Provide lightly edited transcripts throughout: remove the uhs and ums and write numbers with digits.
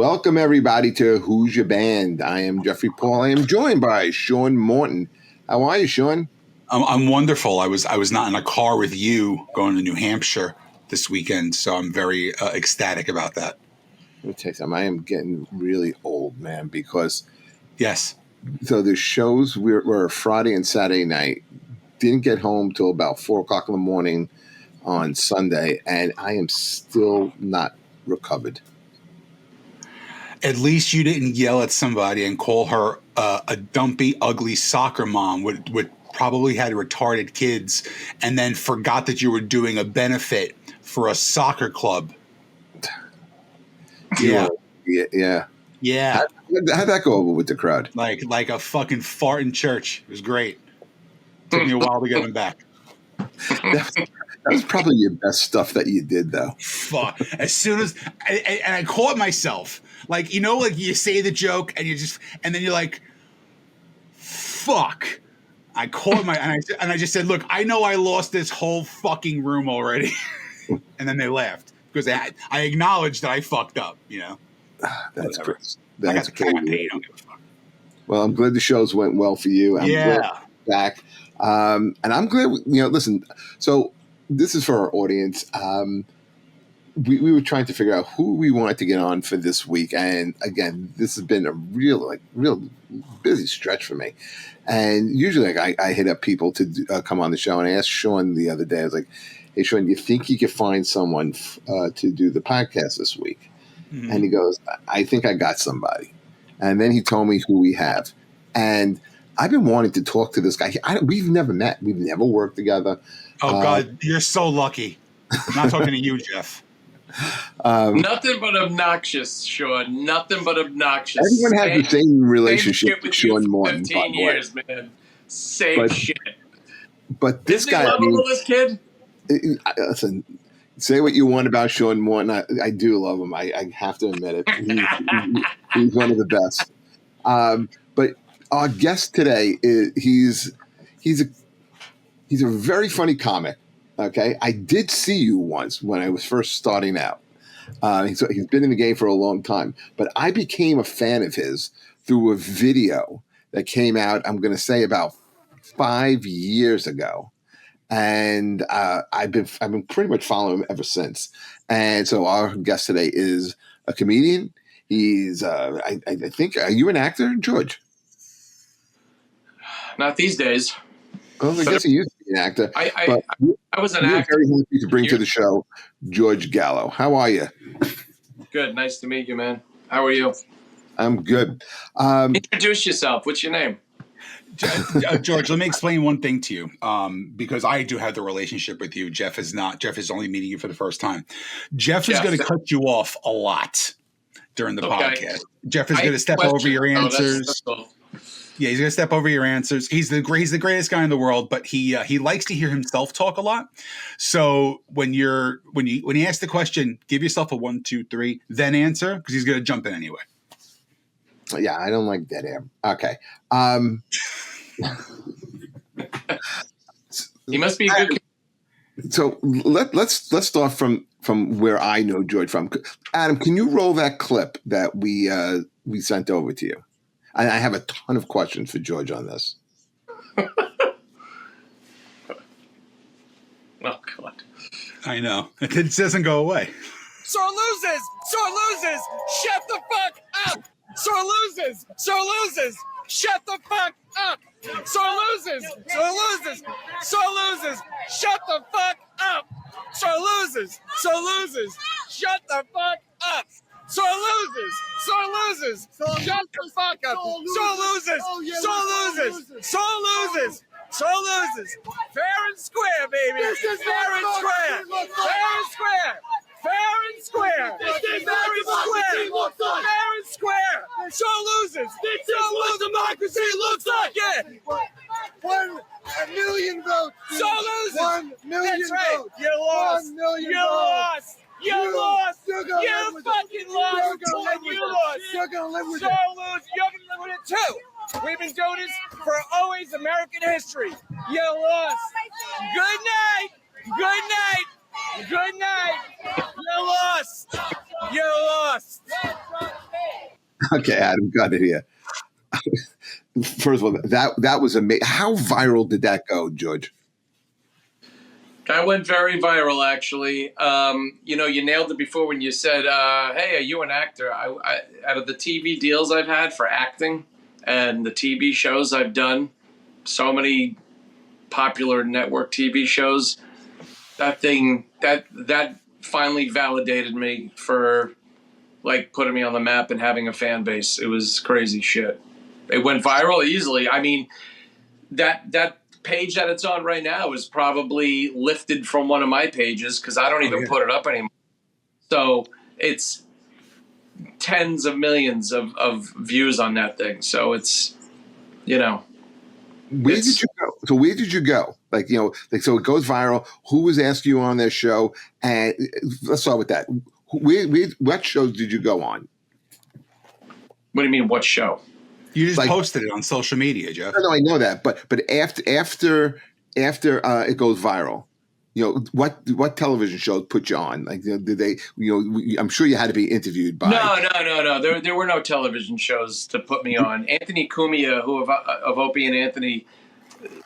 Welcome, everybody, to Who's Your Band? I am Jeffrey Paul. I am joined by Sean Morton. How are you, Sean? I'm wonderful. I was not in a car with you going to New Hampshire this weekend, so I'm very ecstatic about that. Let me tell you something. I am getting really old, man, because Yes. So the shows were Friday and Saturday night. Didn't get home till about 4 o'clock in the morning on Sunday, and I am still not recovered. At least you didn't yell at somebody and call her a dumpy, ugly soccer mom with probably had retarded kids, and then forgot that you were doing a benefit for a soccer club. Yeah. Yeah. How'd that go over with the crowd? Like a fucking fart in church. It was great. Took me a while to get him back. That was probably your best stuff that you did, though. Fuck. As soon as I caught myself, like, you know, like you say the joke and then you're like, fuck. I caught and I just said, look, I know I lost this whole fucking room already. And then they laughed because I acknowledged that I fucked up, you know. That's Whatever. crazy. That's crazy. Don't give a fuck. Well, I'm glad the shows went well for you. I'm glad you're back. And I'm glad, listen, so this is for our audience. We were trying to figure out who we wanted to get on for this week. And again, this has been a real busy stretch for me. And usually I hit up people to come on the show. And I asked Sean the other day, I was like, hey, Sean, do you think you could find someone to do the podcast this week? Mm-hmm. And he goes, I think I got somebody. And then he told me who we have. And I've been wanting to talk to this guy. We've never met. We've never worked together. Oh, God, you're so lucky. I'm not talking to you, Jeff. Nothing but obnoxious, Sean. Nothing but obnoxious. Everyone has the same relationship with Sean Morton. 15 years, man. Same shit. But this guy, this kid. Listen, say what you want about Sean Morton. I do love him. I have to admit it. He's one of the best. But our guest today he's a very funny comic. Okay, I did see you once when I was first starting out. He's been in the game for a long time, but I became a fan of his through a video that came out, I'm going to say about 5 years ago. And I've been pretty much following him ever since. And so our guest today is a comedian. He's I think, are you an actor, George? Not these days. Well, I guess he used to be an actor. I was an actor. Very happy to bring to the show George Gallo. How are you? Good. Nice to meet you, man. How are you? I'm good. Introduce yourself. What's your name? George, let me explain one thing to you, because I do have the relationship with you. Jeff is not. Jeff is only meeting you for the first time. Jeff is going to cut you off a lot during the podcast. Jeff is going to step over your answers. That's all. Yeah, he's going to step over your answers. He's the greatest guy in the world, but he likes to hear himself talk a lot. So when he asks the question, give yourself a 1, 2, 3, then answer, because he's going to jump in anyway. Yeah, I don't like dead air. Okay. He must be a good. So let's start from where I know George from. Adam, can you roll that clip that we sent over to you? I have a ton of questions for George on this. Oh, God. I know. It doesn't go away. Sore loses! Shut the fuck up! Sore loses! Shut the fuck up! Sore loses! Shut the fuck up! Sore loses! Shut the fuck up! Sore loses! Shut the fuck up! Sore loses! Fair and square, baby! Fair and square! Sore loses! This is what democracy looks like! Yeah! 1 million votes! Sore loses! 1 million That's right! votes! You lost! 1 million You votes! lost! You lost! You're You gonna live with fucking it. lost! You're gonna live And with you it. lost! You're gonna live with So it. lose, you're gonna live with it too! We've been doing this for always American history! You lost! Good night! You lost! Okay, Adam, got it here. First of all, that was amazing. How viral did that go, George? I went very viral, actually. You nailed it before when you said, "Hey, are you an actor?" Out of the TV deals I've had for acting and the TV shows I've done, so many popular network TV shows, that finally validated me for like putting me on the map and having a fan base. It was crazy shit. It went viral easily. I mean, that page that it's on right now is probably lifted from one of my pages because I don't even put it up anymore. So it's tens of millions of views on that thing. So it's, Where did you go? So where did you go? So it goes viral. Who was asking you on their show? And let's start with that. What shows did you go on? What do you mean, what show? You just posted it on social media, Jeff. No, I know that, but after it goes viral, what television shows put you on? Did they? I'm sure you had to be interviewed by. No. There were no television shows to put me on. Anthony Cumia, who of Opie and Anthony,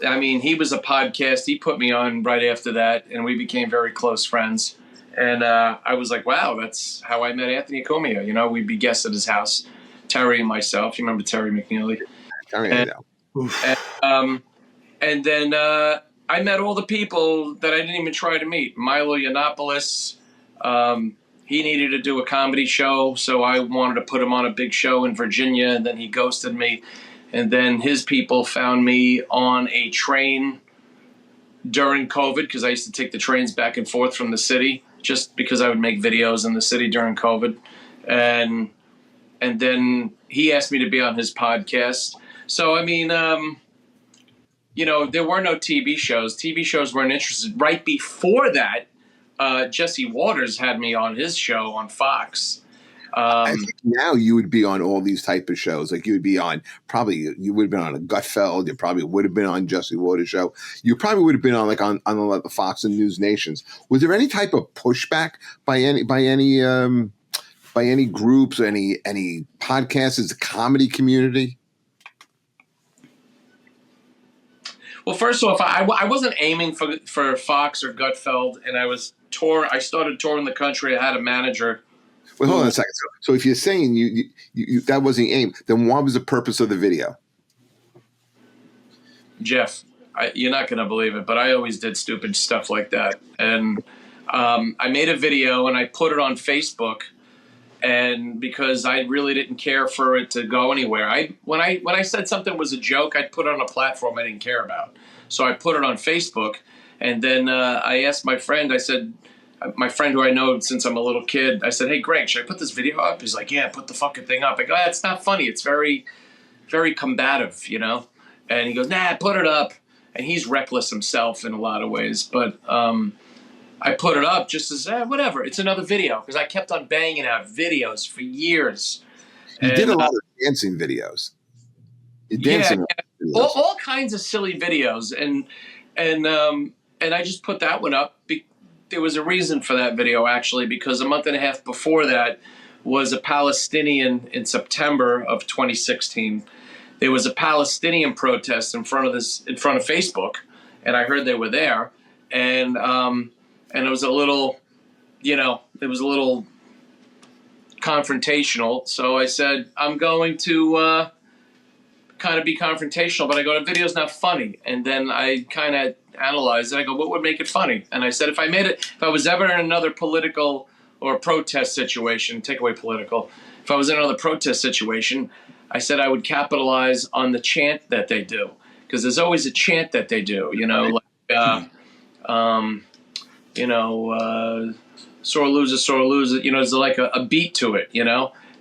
I mean, he was a podcast. He put me on right after that, and we became very close friends. And I was like, wow, that's how I met Anthony Cumia. We'd be guests at his house. Terry and myself. You remember Terry McNeely? And then I met all the people that I didn't even try to meet. Milo Yiannopoulos. He needed to do a comedy show, so I wanted to put him on a big show in Virginia, and then he ghosted me. And then his people found me on a train during COVID because I used to take the trains back and forth from the city just because I would make videos in the city during COVID. And then he asked me to be on his podcast. So, I mean, there were no TV shows. TV shows weren't interested. Right before that, Jesse Waters had me on his show on Fox. I think now you would be on all these type of shows. Like you would be on, you would have been on a Gutfeld. You probably would have been on Jesse Waters' show. You probably would have been on on the Fox and News Nations. Was there any type of pushback by any groups or any podcasts? Is the comedy community? Well, first off, I wasn't aiming for Fox or Gutfeld, and I started touring the country. I had a manager. Well, hold on a second. So if you're saying you that wasn't the aim, then what was the purpose of the video? Jeff, you're not going to believe it, but I always did stupid stuff like that. And I made a video and I put it on Facebook. And because I really didn't care for it to go anywhere, when I said something was a joke, I'd put it on a platform I didn't care about. So I put it on Facebook, and then I asked my friend. I said, my friend who I know since I'm a little kid, I said, "Hey, Greg, should I put this video up?" He's like, "Yeah, put the fucking thing up." I go, "It's not funny. It's very, very combative, And he goes, "Nah, put it up." And he's reckless himself in a lot of ways, but. I put it up just as, whatever. It's another video because I kept on banging out videos for years. You did a lot of dancing videos. All kinds of silly videos, and I just put that one up. There was a reason for that video actually, because a month and a half before that was a Palestinian in September of 2016. There was a Palestinian protest in front of Facebook, and I heard they were there, and it was a little, confrontational. So I said, I'm going to kind of be confrontational, but I go, the video's not funny. And then I kind of analyzed it. I go, what would make it funny? And I said, if I was ever in another political or protest situation, take away political, if I was in another protest situation, I said I would capitalize on the chant that they do. Because there's always a chant that they do, sore loser, there's like a beat to it,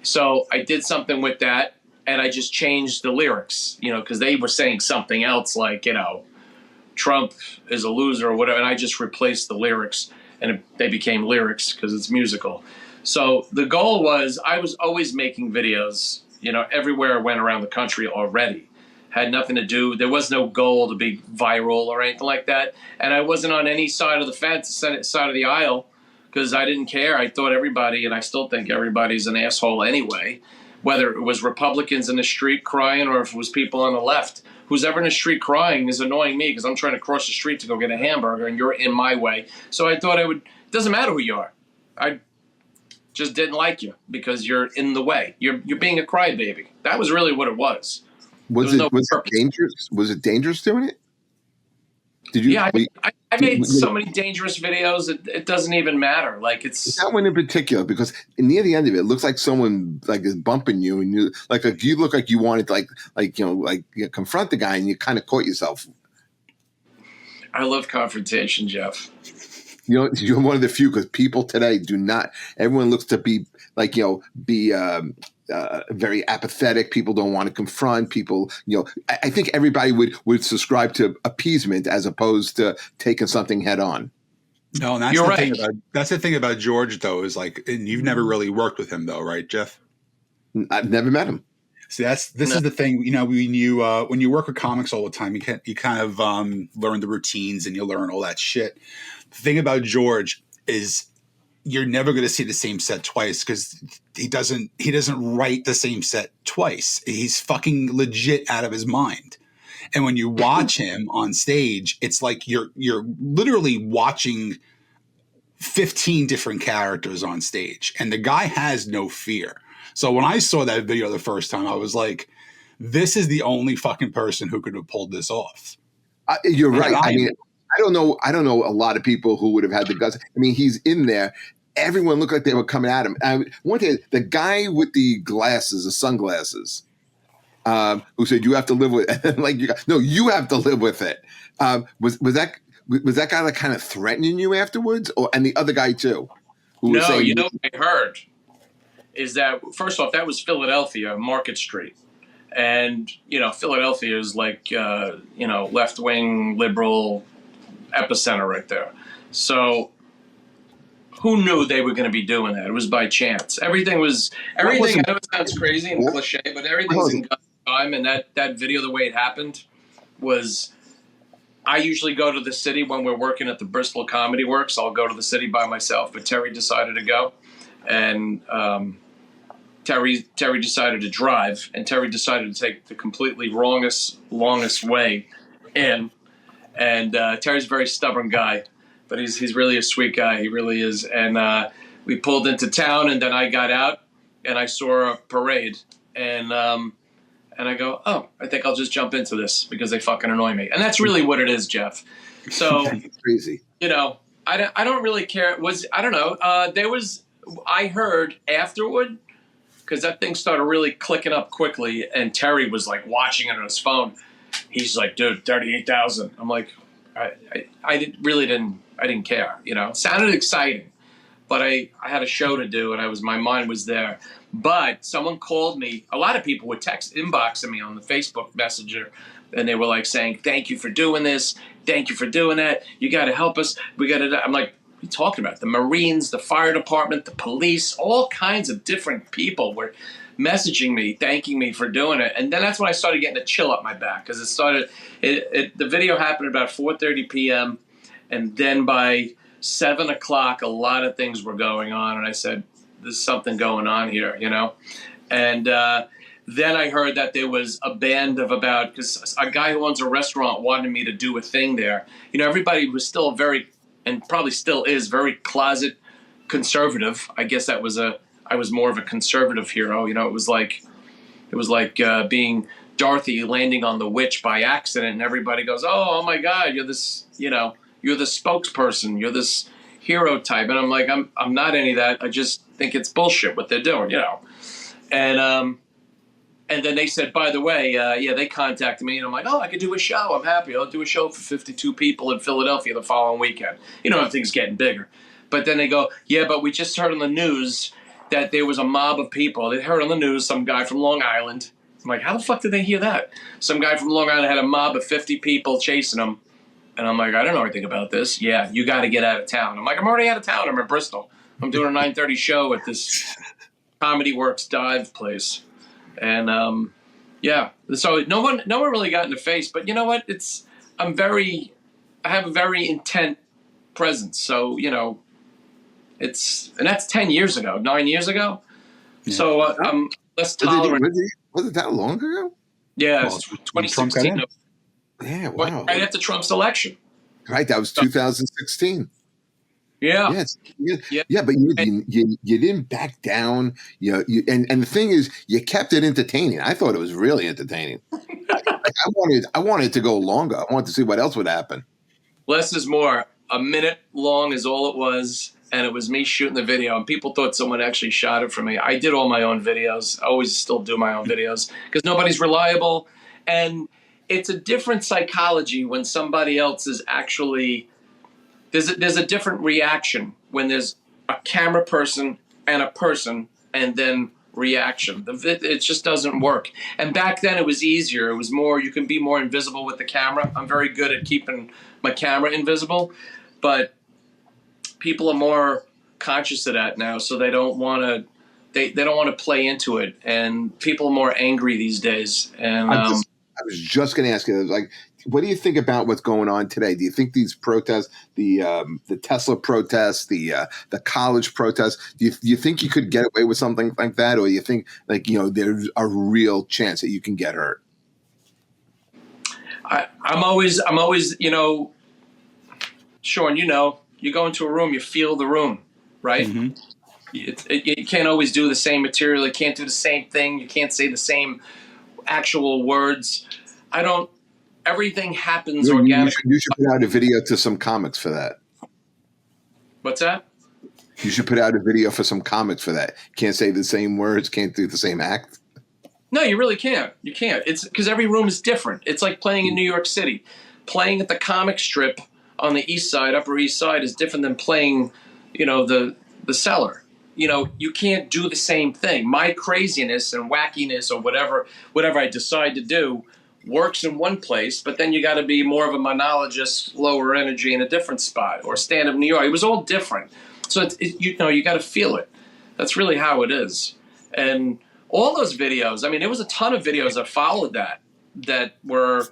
So I did something with that, and I just changed the lyrics, because they were saying something else like, Trump is a loser or whatever, and I just replaced the lyrics, and they became lyrics because it's musical. So the goal was, I was always making videos, everywhere I went around the country already. Had nothing to do. There was no goal to be viral or anything like that. And I wasn't on any side of the fence, side of the aisle, because I didn't care. I thought everybody, and I still think everybody's an asshole anyway, whether it was Republicans in the street crying or if it was people on the left. Who's ever in the street crying is annoying me because I'm trying to cross the street to go get a hamburger and you're in my way. So I thought it doesn't matter who you are. I just didn't like you because you're in the way. You're being a crybaby. That was really what it was. Was it dangerous? Was it dangerous doing it? Did you? Yeah, I made so many dangerous videos. It doesn't even matter. Like it's that one in particular because near the end of it, it looks like someone like is bumping you, and you you look like you wanted to confront the guy, and you kind of caught yourself. I love confrontation, Jeff. You're one of the few because people today do not. Everyone looks to be very apathetic. People don't want to confront people. I think everybody would subscribe to appeasement as opposed to taking something head on. No, and that's the thing about George though is and you've never really worked with him though, right, Jeff? I've never met him. See, this is the thing. When you work with comics all the time, you kind of learn the routines and you learn all that shit. The thing about George is you're never going to see the same set twice because he doesn't write the same set twice. He's fucking legit out of his mind. And when you watch him on stage, it's like you're literally watching 15 different characters on stage, and the guy has no fear. So when I saw that video the first time, I was like, this is the only fucking person who could have pulled this off. You're right. I mean, I don't know a lot of people who would have had the guts. I mean, he's in there. Everyone looked like they were coming at him. One thing, the guy with the glasses, the sunglasses, who said you have to live with it. You have to live with it. Was that guy kind of threatening you afterwards, and the other guy too? What I heard is that first off, that was Philadelphia, Market Street, and Philadelphia is left wing liberal epicenter right there. So who knew they were going to be doing that? It was by chance. Everything. I know it sounds crazy and cliche, but everything's in God's time. And that video, the way it happened, was I usually go to the city when we're working at the Bristol Comedy Works. I'll go to the city by myself, but Terry decided to go, and Terry decided to drive, and Terry decided to take the completely longest way in. And Terry's a very stubborn guy. But he's really a sweet guy. He really is. And we pulled into town, and then I got out, and I saw a parade. And I go, oh, I think I'll just jump into this because they fucking annoy me. And that's really what it is, Jeff. So, crazy. I don't really care. I don't know. I heard afterward, because that thing started really clicking up quickly, and Terry was watching it on his phone. He's like, dude, 38,000. I'm like, I didn't care, It sounded exciting, but I had a show to do and my mind was there. But someone called me. A lot of people would inboxing me on the Facebook Messenger, and they were saying, thank you for doing this. Thank you for doing that. You got to help us. I'm like, what are you talking about? The Marines, the fire department, the police, all kinds of different people were messaging me, thanking me for doing it. And then that's when I started getting a chill up my back because the video happened about 4:30 p.m. And then by 7 o'clock, a lot of things were going on. And I said, there's something going on here, And then I heard that there was a band because a guy who owns a restaurant wanted me to do a thing there. Everybody was still and probably still is, very closet conservative. I guess I was more of a conservative hero. It was like being Dorothy landing on the witch by accident, and everybody goes, oh my God, you're this, you're the spokesperson, you're this hero type. And I'm like, I'm not any of that. I just think it's bullshit what they're doing, And then they said, by the way, they contacted me, and I'm like, oh, I could do a show. I'm happy. I'll do a show for 52 people in Philadelphia the following weekend. Everything's getting bigger. But then they go, yeah, but we just heard on the news that there was a mob of people. They heard on the news some guy from Long Island. I'm like, how the fuck did they hear that? Some guy from Long Island had a mob of 50 people chasing him. And I'm like, I don't know anything about this. Yeah, you got to get out of town. I'm like, I'm already out of town. I'm in Bristol. I'm doing a 9:30 show at this Comedy Works dive place. And, so no one really got in the face. But you know what? I have a very intent presence. So, and that's 10 years ago, 9 years ago. Yeah. So I'm less tolerant. Was it that long ago? Yeah, Well, it's when Trump got 2016. in. Yeah, wow. Right after Trump's election. Right, that was 2016. Yeah. Yes, Yeah. yeah, but you didn't back down. And the thing is, you kept it entertaining. I thought it was really entertaining. I wanted to go longer. I wanted to see what else would happen. Less is more. A minute long is all it was, and it was me shooting the video. And people thought someone actually shot it for me. I did all my own videos. I always still do my own videos because nobody's reliable, and it's a different psychology when somebody else is actually. There's a different reaction when there's a camera person and then reaction. It just doesn't work. And back then it was easier. It was more, you can be more invisible with the camera. I'm very good at keeping my camera invisible, but people are more conscious of that now, so they don't want to. They don't want to play into it, and people are more angry these days. And I was just going to ask you, like, what do you think about what's going on today? Do you think these protests, the Tesla protests, the college protests, do you think you could get away with something like that, or do you think there's a real chance that you can get hurt? I'm always Sean. You go into a room, you feel the room, right? Mm-hmm. You can't always do the same material. You can't do the same thing. You can't say the same actual words. Everything happens organically. You should put out a video to some comics for that. What's that? You should put out a video for some comics for that. Can't say the same words, can't do the same act. No, you really can't. You can't. It's because every room is different. It's like playing in New York City. Playing at the comic strip on the East Side, Upper East Side, is different than playing, the cellar. You can't do the same thing. My craziness and wackiness or whatever I decide to do works in one place, but then you got to be more of a monologist, lower energy in a different spot, or stand up New York. It was all different. So you got to feel it. That's really how it is. And all those videos, there was a ton of videos that followed that were,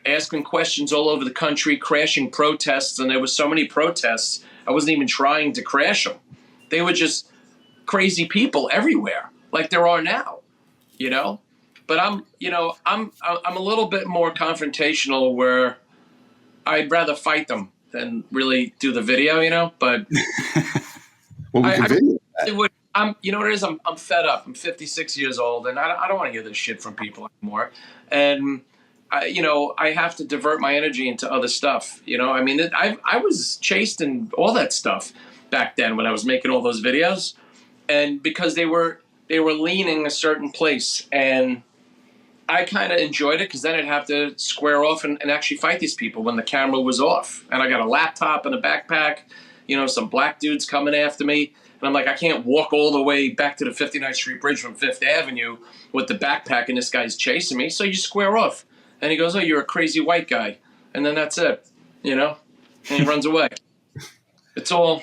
asking questions all over the country, crashing protests. And there was so many protests, I wasn't even trying to crash them. They were just crazy people everywhere, like there are now, But I'm a little bit more confrontational, where I'd rather fight them than really do the video, But well, we can video that. You know what it is? I'm fed up. I'm 56 years old, and I don't want to hear this shit from people anymore. And I have to divert my energy into other stuff. I was chased and all that stuff back then when I was making all those videos, and because they were leaning a certain place, and I kind of enjoyed it because then I'd have to square off and actually fight these people when the camera was off, and I got a laptop and a backpack, some black dudes coming after me, and I'm like, I can't walk all the way back to the 59th Street Bridge from Fifth Avenue with the backpack and this guy's chasing me, so you square off, and he goes, oh, you're a crazy white guy, and then that's it, and he runs away. It's all,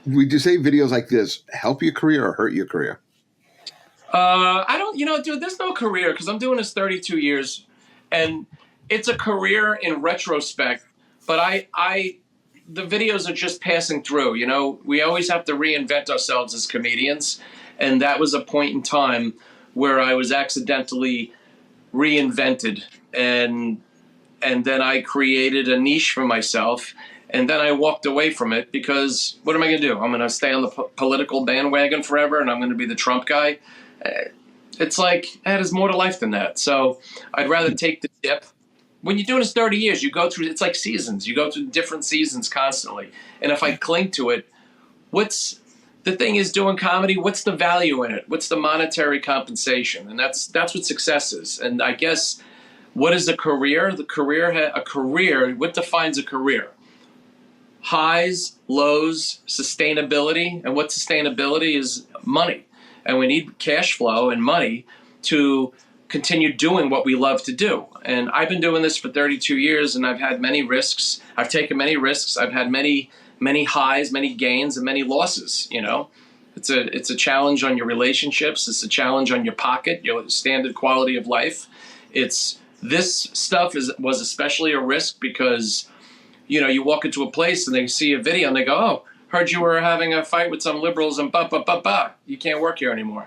Would you say videos like this help your career or hurt your career? I don't, dude, there's no career because I'm doing this 32 years, and it's a career in retrospect, but the videos are just passing through, we always have to reinvent ourselves as comedians. And that was a point in time where I was accidentally reinvented, and then I created a niche for myself. And then I walked away from it because what am I going to do? I'm going to stay on the political bandwagon forever, and I'm going to be the Trump guy. It's like, there's more to life than that. So I'd rather take the dip. When you're doing this 30 years, you go through, it's like seasons. You go through different seasons constantly. And if I cling to it, the thing is doing comedy, what's the value in it? What's the monetary compensation? And that's what success is. And I guess, what is a career? A career, what defines a career? Highs, lows, sustainability. And what sustainability is? Money. And we need cash flow and money to continue doing what we love to do. And I've been doing this for 32 years, and I've had many risks. I've taken many risks. I've had many highs, many gains, and many losses. It's a challenge on your relationships. It's a challenge on your pocket, your standard quality of life. This stuff was especially a risk because, you walk into a place and they see a video and they go, oh, heard you were having a fight with some liberals and you can't work here anymore.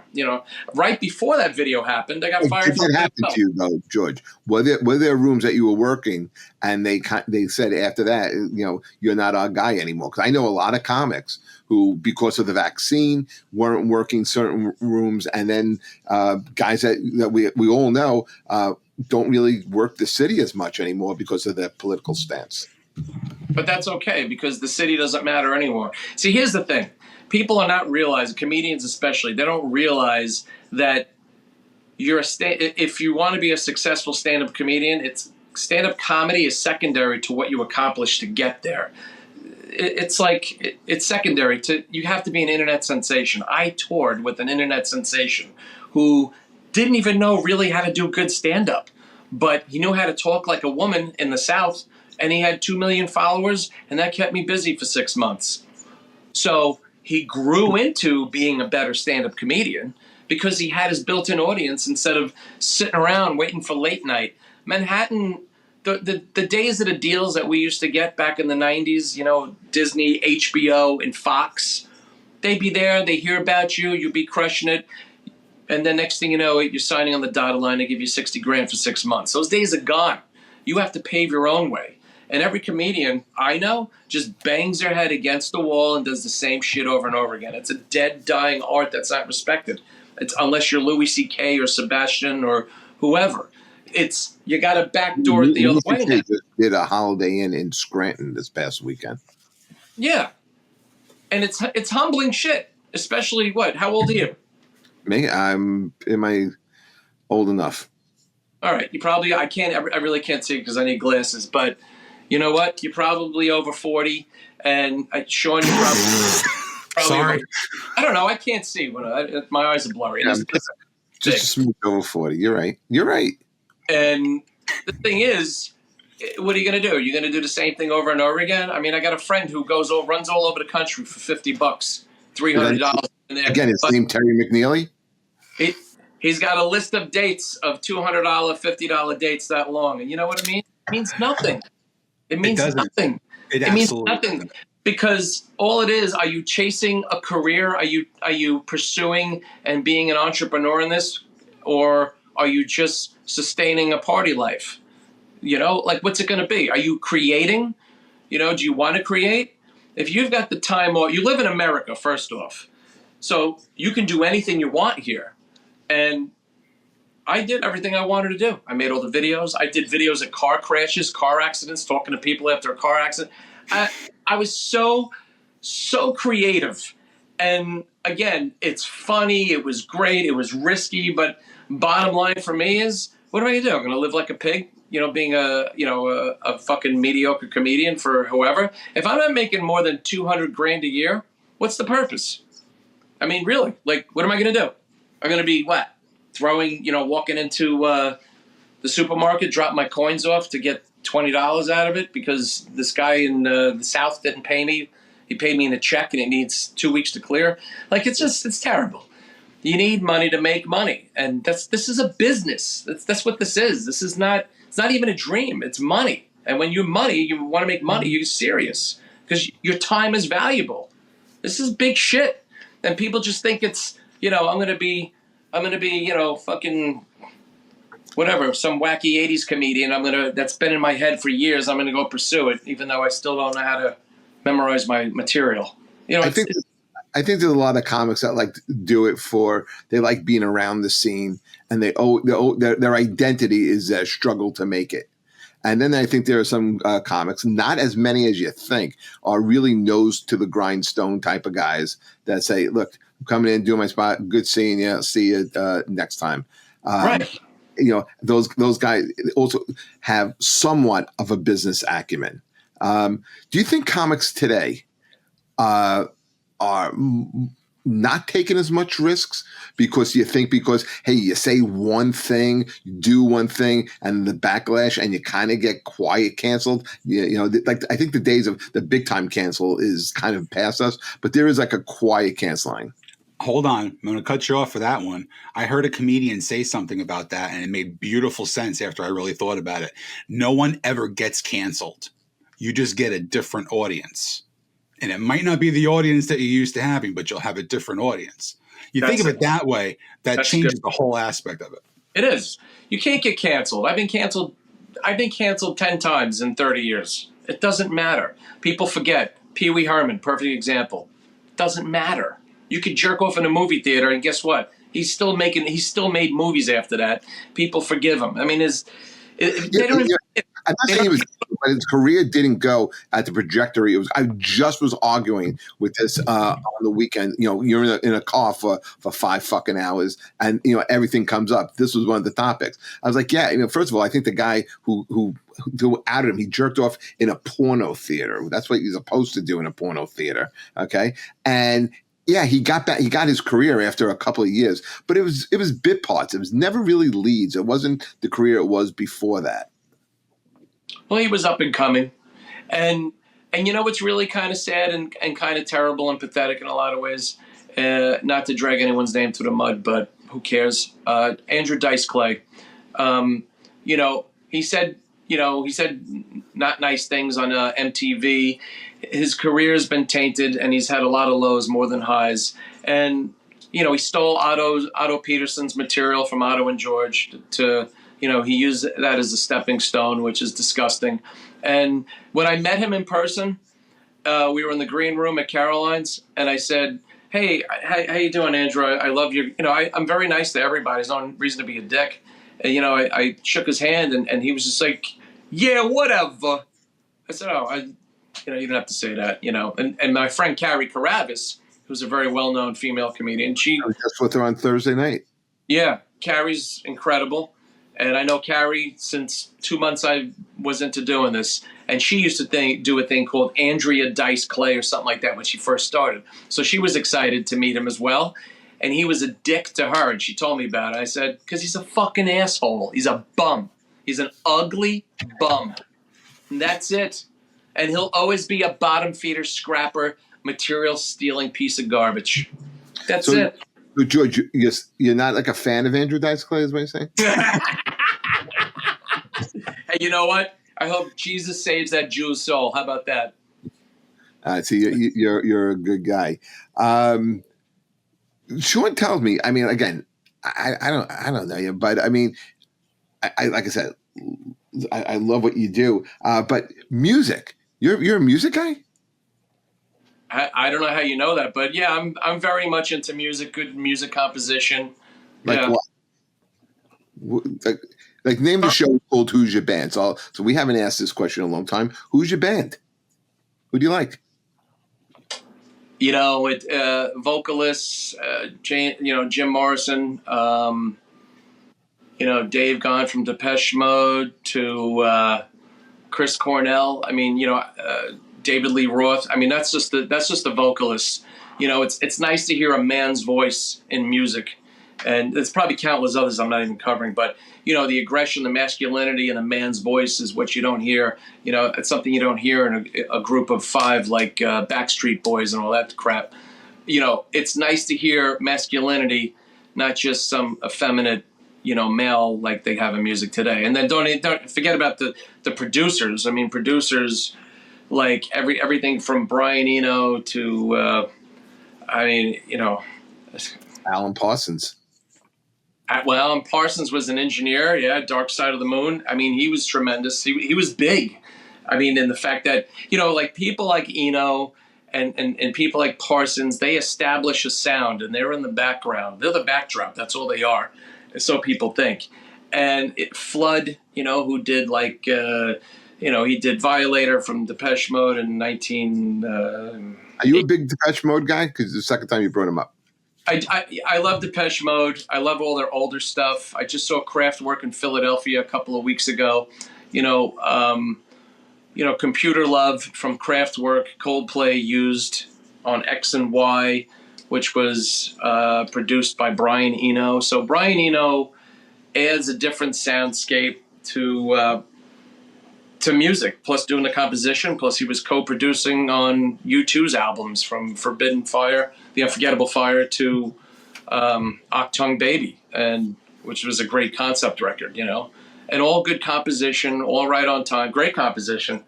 Right before that video happened, I got fired. Did that happen to you though, George? Were there rooms that you were working and they said after that, you're not our guy anymore? Because I know a lot of comics who, because of the vaccine, weren't working certain rooms, and then guys that we all know don't really work the city as much anymore because of their political stance. But that's okay, because the city doesn't matter anymore. See, here's the thing. People are not realizing, comedians especially, they don't realize that if you want to be a successful stand-up comedian, stand-up comedy is secondary to what you accomplish to get there. It's secondary to, you have to be an internet sensation. I toured with an internet sensation who didn't even know really how to do good stand-up, but he knew how to talk like a woman in the South, and he had 2 million followers, and that kept me busy for 6 months. So he grew into being a better stand-up comedian because he had his built-in audience instead of sitting around waiting for late night. Manhattan, the days of the deals that we used to get back in the 90s, Disney, HBO, and Fox, they'd be there, they hear about you, you'd be crushing it, and then next thing you know, you're signing on the dotted line, they give you $60,000 for 6 months. Those days are gone. You have to pave your own way. And every comedian I know just bangs their head against the wall and does the same shit over and over again. It's a dead, dying art that's not respected. It's unless you're Louis C.K. or Sebastian or whoever. You got to backdoor it the other way. They just did a Holiday Inn in Scranton this past weekend. Yeah, and it's humbling shit. Especially what? How old are you? Me, am I old enough? All right, I really can't see because I need glasses, but you know what? You're probably over 40, and Sean, you're probably Sorry. I don't know. I can't see. My eyes are blurry. Yeah, just a smooth over 40. You're right. And the thing is, what are you going to do? You're going to do the same thing over and over again? I mean, I got a friend who runs all over the country for $50, $300. Again, his name Terry McNeely? He's got a list of dates of $200, $50 dates that long. And you know what it means? It means nothing. It means nothing. It means nothing. Because all it is, are you chasing a career? Are you pursuing and being an entrepreneur in this? Or are you just sustaining a party life? What's it going to be? Are you creating? Do you want to create? If you've got the time, or you live in America, first off, so you can do anything you want here. And I did everything I wanted to do. I made all the videos. I did videos at car crashes, car accidents, talking to people after a car accident. I was so creative. And again, it's funny. It was great. It was risky. But bottom line for me is, what am I going to do? I'm going to live like a pig, being a fucking mediocre comedian for whoever. If I'm not making more than $200,000 a year, what's the purpose? I mean, really, what am I going to do? I'm going to be what? Walking into the supermarket, drop my coins off to get $20 out of it because this guy in the South didn't pay me. He paid me in a check and it needs 2 weeks to clear. It's terrible. You need money to make money. And this is a business. That's what this is. It's not even a dream. It's money. And when you want to make money, you're serious because your time is valuable. This is big shit. And people just think it's, I'm going to be, fucking whatever, some wacky 80s comedian. That's been in my head for years. I'm going to go pursue it, even though I still don't know how to memorize my material. I think there's a lot of comics that do it they like being around the scene, and their identity is their struggle to make it. And then I think there are some comics, not as many as you think, are really nose to the grindstone type of guys that say, look, I'm coming in, doing my spot. Good seeing you. See you next time. Right. Those guys also have somewhat of a business acumen. Do you think comics today are not taking as much risks because hey, you say one thing, you do one thing, and the backlash, and you kind of get quiet canceled. I think the days of the big time cancel is kind of past us, but there is a quiet canceling. Hold on. I'm going to cut you off for that one. I heard a comedian say something about that, and it made beautiful sense after I really thought about it. No one ever gets canceled. You just get a different audience. And it might not be the audience that you're used to having, but you'll have a different audience. You think of it that way, that changes the whole aspect of it. It is. You can't get canceled. I've been canceled 10 times in 30 years. It doesn't matter. People forget. Pee Wee Herman, perfect example. Doesn't matter. You could jerk off in a movie theater, and guess what? He still made movies after that. People forgive him. I mean, they don't. I'm not saying he was, but his career didn't go at the trajectory. It was. I just was arguing with this on the weekend. You know, you're in a car for 5 fucking hours, and you know everything comes up. This was one of the topics. I was like, yeah. You know, first of all, I think the guy who outed him, he jerked off in a porno theater. That's what he's supposed to do in a porno theater. Okay, and. Yeah, he got back. He got his career after a couple of years, but it was bit parts. It was never really leads. It wasn't the career it was before that. Well, he was up and coming, and you know what's really kind of sad and kind of terrible and pathetic in a lot of ways. Not to drag anyone's name through the mud, but who cares? Andrew Dice Clay. You know, he said not nice things on MTV. His career has been tainted, and he's had a lot of lows more than highs. And you know, he stole Otto Peterson's material from Otto and George to he used that as a stepping stone, which is disgusting. And when I met him in person, we were in the green room at Caroline's, and I said, "Hey, how you doing, Andrew? I love your. I'm very nice to everybody. There's no reason to be a dick." And I shook his hand, and he was just like, "Yeah, whatever." I said, "Oh, you don't have to say that, And my friend Carrie Carabas, who's a very well-known female comedian, I was just with her on Thursday night. Yeah, Carrie's incredible. And I know Carrie since 2 months I was into doing this. And she used to do a thing called Andrea Dice Clay or something like that when she first started. So she was excited to meet him as well. And he was a dick to her. And she told me about it. I said, because he's a fucking asshole. He's a bum. He's an ugly bum. And that's it. And he'll always be a bottom feeder, scrapper, material stealing piece of garbage. That's it. So George, you're not like a fan of Andrew Dice Clay, is what you're saying? Hey, you know what? I hope Jesus saves that Jew's soul. How about that? So you're a good guy. Sean tells me. I mean, again, I don't know you, but I mean, I like I said, I love what you do. But music, you're a music guy. I don't know how you know that, but yeah, I'm very much into music, good music composition. Like yeah. What? Like name the show called Who's Your Band? So we haven't asked this question in a long time. Who's your band? Who do you like? With vocalists, Jim Morrison, Dave Gahan from Depeche Mode to Chris Cornell. I mean, David Lee Roth. I mean, that's just the vocalists. It's nice to hear a man's voice in music, and there's probably countless others I'm not even covering. But the aggression, the masculinity, and a man's voice is what you don't hear. It's something you don't hear in a group of 5 like Backstreet Boys and all that crap. It's nice to hear masculinity, not just some effeminate male like they have in music today. And then don't forget about the producers. I mean, producers. Like everything from Brian Eno to, Alan Parsons. Alan Parsons was an engineer. Yeah, Dark Side of the Moon. I mean, he was tremendous. He was big. I mean, in the fact that like people like Eno and people like Parsons, they establish a sound and they're in the background. They're the backdrop. That's all they are. So people think. And Flood, who did like. He did Violator from Depeche Mode in 19... Are you a big Depeche Mode guy? Because it's the second time you brought him up. I love Depeche Mode. I love all their older stuff. I just saw Kraftwerk in Philadelphia a couple of weeks ago. Computer Love from Kraftwerk, Coldplay used on X and Y, which was produced by Brian Eno. So Brian Eno adds a different soundscape to music, plus doing the composition, plus he was co-producing on U2's albums from Forbidden Fire, The Unforgettable Fire, to Achtung Baby, and which was a great concept record, and all good composition, all right on time, great composition.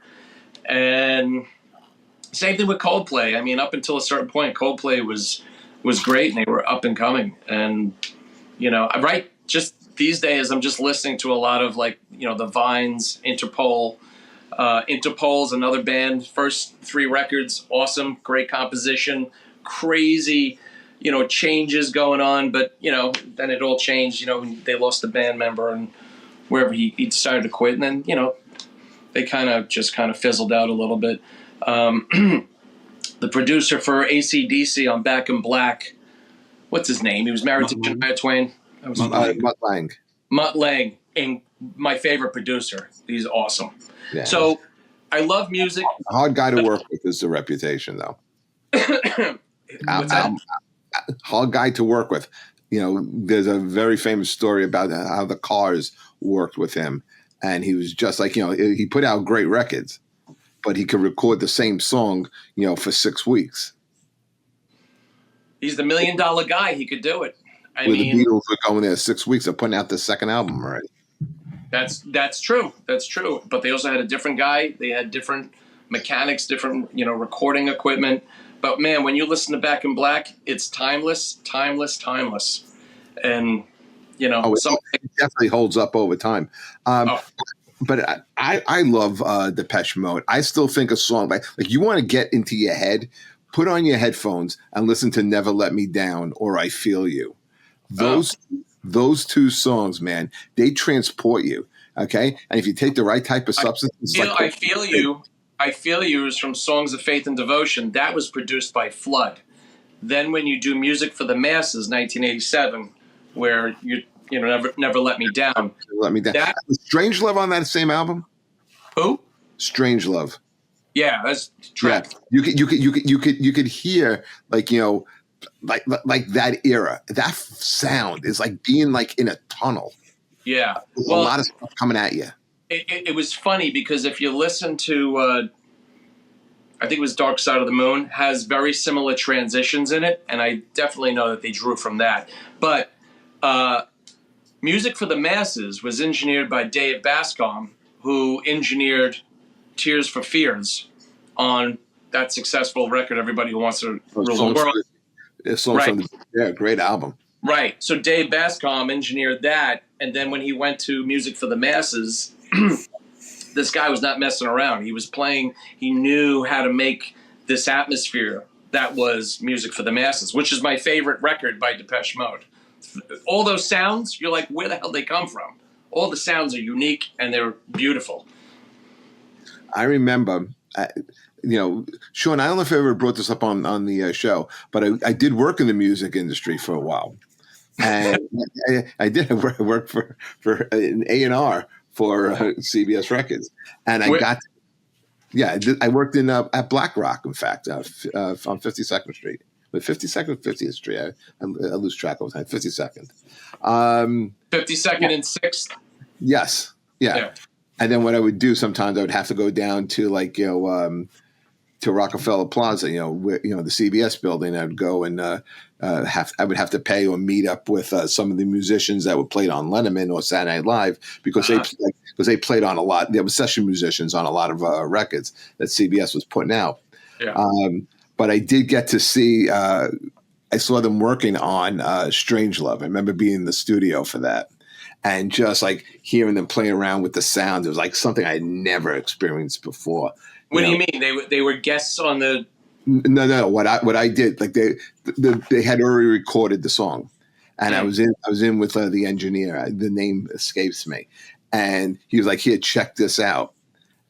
And Same thing with Coldplay. I mean, up until a certain point, Coldplay was great, and they were up and coming. And right just these days, I'm just listening to a lot of like the Vines, Interpol. Interpol's another band. First 3 records, awesome, great composition, crazy, changes going on. But then it all changed. When they lost a band member and wherever he decided to quit, and then they kind of fizzled out a little bit. The producer for AC/DC on Back in Black, what's his name? He was married to Shania Twain. That was Mutt Lange. Mutt Lange, and my favorite producer. He's awesome. Yeah. So I love music. A hard guy to work with is the reputation, though. What's that? Hard guy to work with. There's a very famous story about how the Cars worked with him, and he was just like, he put out great records, but he could record the same song, for 6 weeks. He's the $1 million guy. He could do it. The Beatles were going there 6 weeks. They're putting out the second album already. That's true. That's true. But they also had a different guy. They had different mechanics, different, recording equipment. But man, when you listen to Back in Black, it's timeless, timeless, timeless. And, it definitely holds up over time. But I love Depeche Mode. I still think a song like you want to get into your head, put on your headphones and listen to Never Let Me Down or I Feel You. Those 2 songs, man, they transport you. Okay. And if you take the right type of substance, I Feel You is from Songs of Faith and Devotion. That was produced by Flood. Then when you do Music for the Masses, 1987, where you Never Let Me Down. Never Let Me Down. Strange Love on that same album? Who? Strange Love. Yeah, that's track. Yeah. You could hear like that era. That sound is like being like in a tunnel. Yeah. There's a lot of stuff coming at you. It was funny because if you listen to, I think it was Dark Side of the Moon, has very similar transitions in it, and I definitely know that they drew from that. But Music for the Masses was engineered by Dave Bascom, who engineered Tears for Fears on that successful record, Everybody Who Wants to Rule the World. Right. Great album. Right. So Dave Bascom engineered that, and then when he went to Music for the Masses, this guy was not messing around. He was playing, he knew how to make this atmosphere that was Music for the Masses, which is my favorite record by Depeche Mode. All those sounds, you're like, where the hell did they come from? All the sounds are unique and they're beautiful. I remember, Sean, I don't know if I ever brought this up on the show, but I did work in the music industry for a while. And I did work for an A&R for CBS Records. And I worked in at Black Rock, in fact, on 52nd Street. But 52nd or 50th Street, I lose track all the time. 52nd. 52nd and 6th? Yes. Yeah. And then what I would do sometimes, I would have to go down to to Rockefeller Plaza, where, the CBS building. I'd go and I would have to pay or meet up with some of the musicians that would play on Letterman or Saturday Night Live because they played on a lot. They were session musicians on a lot of records that CBS was putting out. Yeah. But I did get to see. I saw them working on Strange Love. I remember being in the studio for that. And just like hearing them play around with the sound, it was like something I had never experienced before. What do you mean? They were guests on the? No. What I did, like they had already recorded the song, and I was in with the engineer. The name escapes me, and he was like, "Here, check this out."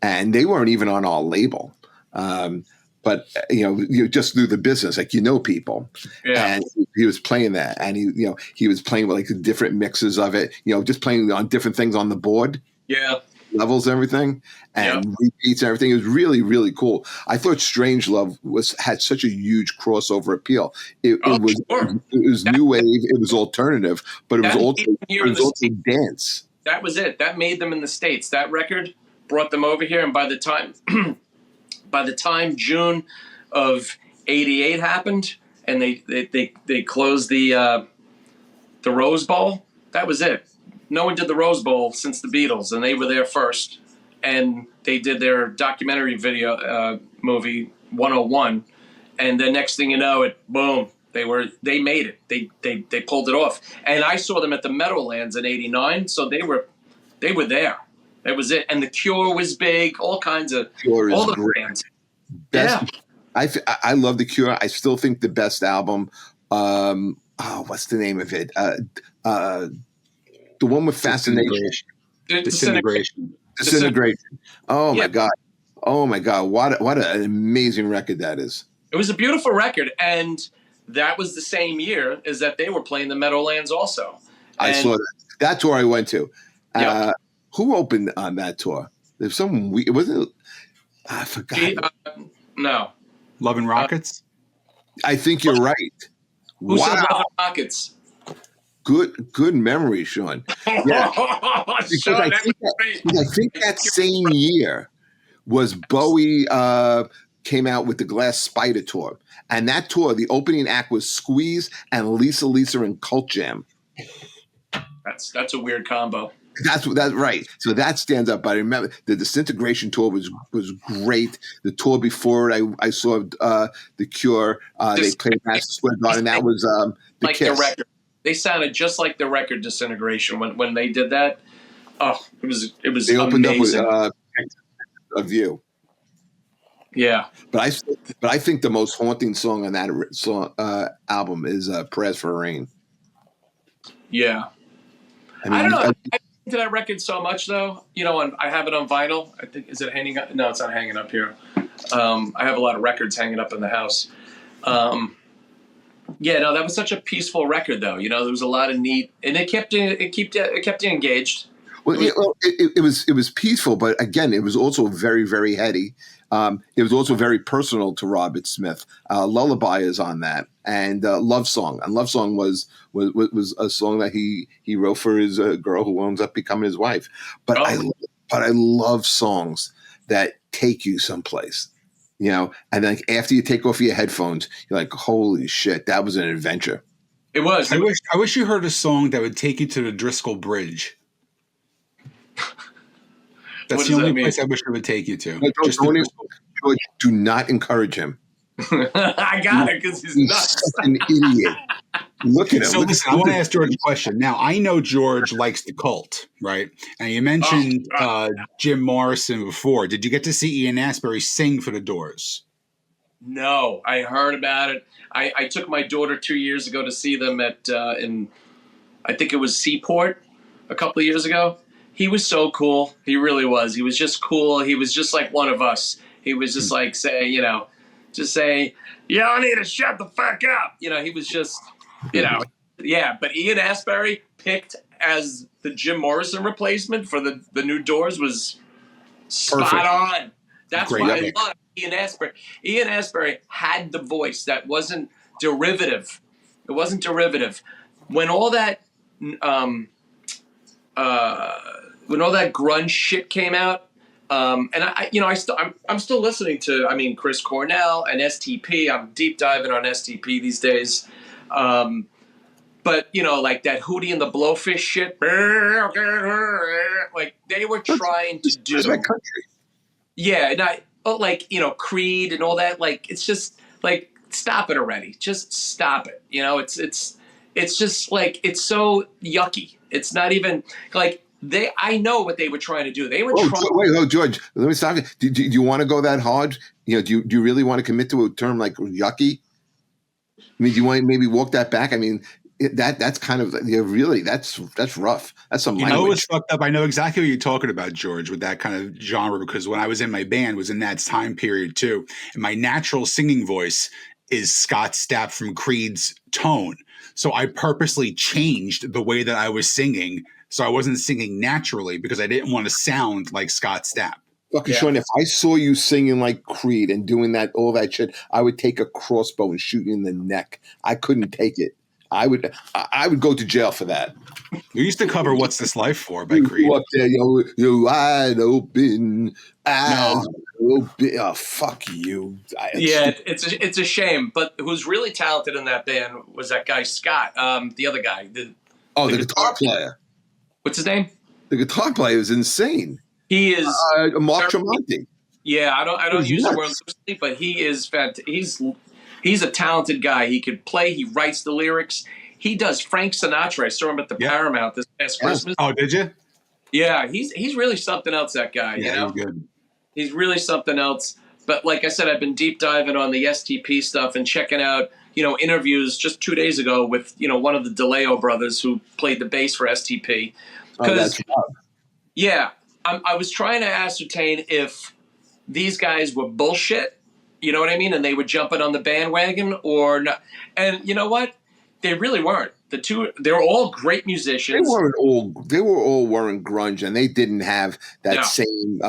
And they weren't even on our label, but you just through the business, like people. Yeah. And he was playing that, and he was playing with like the different mixes of it, just playing on different things on the board. Yeah. Levels and everything, and repeats and everything. It was really, really cool. I thought Strange Love had such a huge crossover appeal. It was new wave, it was alternative, but it was also dance. That was it. That made them in the States. That record brought them over here, and by the time June of '88 happened, and they closed the Rose Bowl, that was it. No one did the Rose Bowl since the Beatles, and they were there first. And they did their documentary video movie 101, and the next thing you know, boom, they made it. They pulled it off. And I saw them at the Meadowlands in '89, so they were there. That was it. And The Cure was big. All kinds of Cure is all the great. bands. Best, I love The Cure. I still think the best album. What's the name of it? The one with Fascination. Disintegration. Oh my God. Oh my God. What an amazing record that is. It was a beautiful record, and that was the same year as that they were playing the Meadowlands also. I saw that. That tour I went to. Yep. Who opened on that tour? There's some. Wasn't it? I forgot. No. Love and Rockets? I think you're right. Who said Love and Rockets? Good memory, Sean. Yeah. Sean, I think that same year was Bowie came out with the Glass Spider tour. And that tour, the opening act was Squeeze and Lisa and Cult Jam. That's a weird combo. That's right. So that stands up. But I remember the Disintegration tour was great. The tour before it, I saw The Cure. They played Madison Square Garden. That was the Kiss. The record. They sounded just like the record Disintegration when they did that. Oh, it was they opened amazing. up with A View. Yeah, but I think the most haunting song on that album is "Prayers for Rain." Yeah, I don't know. I into that record so much though. You know, I have it on vinyl. I think is it hanging up? No, it's not hanging up here. I have a lot of records hanging up in the house. Yeah, no, that was such a peaceful record though. You know, there was a lot of neat, and it kept you engaged. Well, it was peaceful, but again, it was also very, very heady. It was also very personal to Robert Smith. Lullaby is on that, and Love Song. And Love Song was a song that he wrote for his girl who ends up becoming his wife. But I love songs that take you someplace, you know. And then after you take off your headphones, you're like, "Holy shit, that was an adventure." It was. I wish you heard a song that would take you to the Driscoll Bridge. That's the only place I wish it would take you to. George, do not encourage him. I got it because he's nuts. Such an idiot. Look at him. So listen, I want to ask George a question. Now, I know George likes the Cult, right? And you mentioned Jim Morrison before. Did you get to see Ian Astbury sing for the Doors? No, I heard about it. I took my daughter 2 years ago to see them at in I think it was Seaport a couple of years ago. He was so cool. He really was. He was just cool. He was just like one of us. He was just like say, y'all need to shut the fuck up. You know, he was just, yeah. But Ian Astbury picked as the Jim Morrison replacement for the new Doors was spot on. That's Great. why I love Ian Astbury. Ian Astbury had the voice that wasn't derivative. It wasn't derivative. When all that grunge shit came out, and I'm still listening to, Chris Cornell and STP. I'm deep diving on STP these days. But, like that Hootie and the Blowfish shit, like they were trying to do. That's my country. Yeah, and Creed and all that. Like, it's just like, stop it already. Just stop it. It's just like, it's so yucky. It's not even like I know what they were trying to do. They were trying. George, let me stop you. Do you want to go that hard? Do you really want to commit to a term like yucky? I mean, do you want to maybe walk that back? I mean, that's kind of really that's rough. That's some language. You know what's fucked up? I know exactly what you're talking about, George, with that kind of genre, because when I was in my band, was in that time period too, and my natural singing voice is Scott Stapp from Creed's tone. So I purposely changed the way that I was singing, so I wasn't singing naturally because I didn't want to sound like Scott Stapp. Fucking Sean, if I saw you singing like Creed and doing all that shit, I would take a crossbow and shoot you in the neck. I couldn't take it. I would go to jail for that. We used to cover "What's This Life For" by Creed. Up there, you wide open, eyes open. Oh, fuck you! It's a shame. But who's really talented in that band was that guy Scott, the other guy. The guitar player. What's his name? The guitar player is insane. He is Mark Tremonti. Yeah, I don't use the word loosely, but he is he's a talented guy. He could play. He writes the lyrics. He does Frank Sinatra. I saw him at the Paramount this past Christmas. Oh, did you? Yeah, he's really something else. That guy. Yeah, you know? he's good. He's really something else. But like I said, I've been deep diving on the STP stuff and checking out, interviews just 2 days ago with, one of the DeLeo brothers who played the bass for STP. Oh, that's yeah, I was trying to ascertain if these guys were bullshit, you know what I mean? And they were jumping on the bandwagon or not. And you know what? They really weren't. They're all great musicians. They were all wearing grunge, and they didn't have that same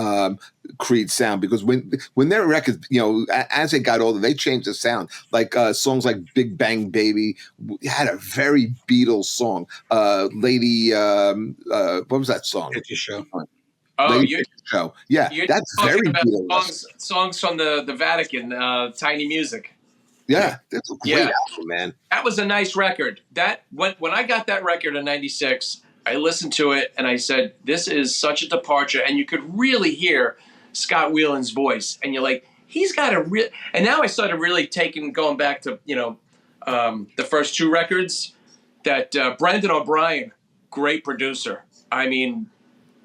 Creed sound, because when their records, as they got older, they changed the sound. Like songs like "Big Bang Baby" had a very Beatles song. Lady, what was that song? It's a show. Oh, Show. Yeah, that's very Beatles. Songs from the Vatican, Tiny Music. Yeah, that's a great album, man. That was a nice record. That when I got that record in '96, I listened to it and I said, "This is such a departure." And you could really hear Scott Weiland's voice, and you're like, "He's got a real." And now I started really going back to the first two records. That Brendan O'Brien, great producer. I mean,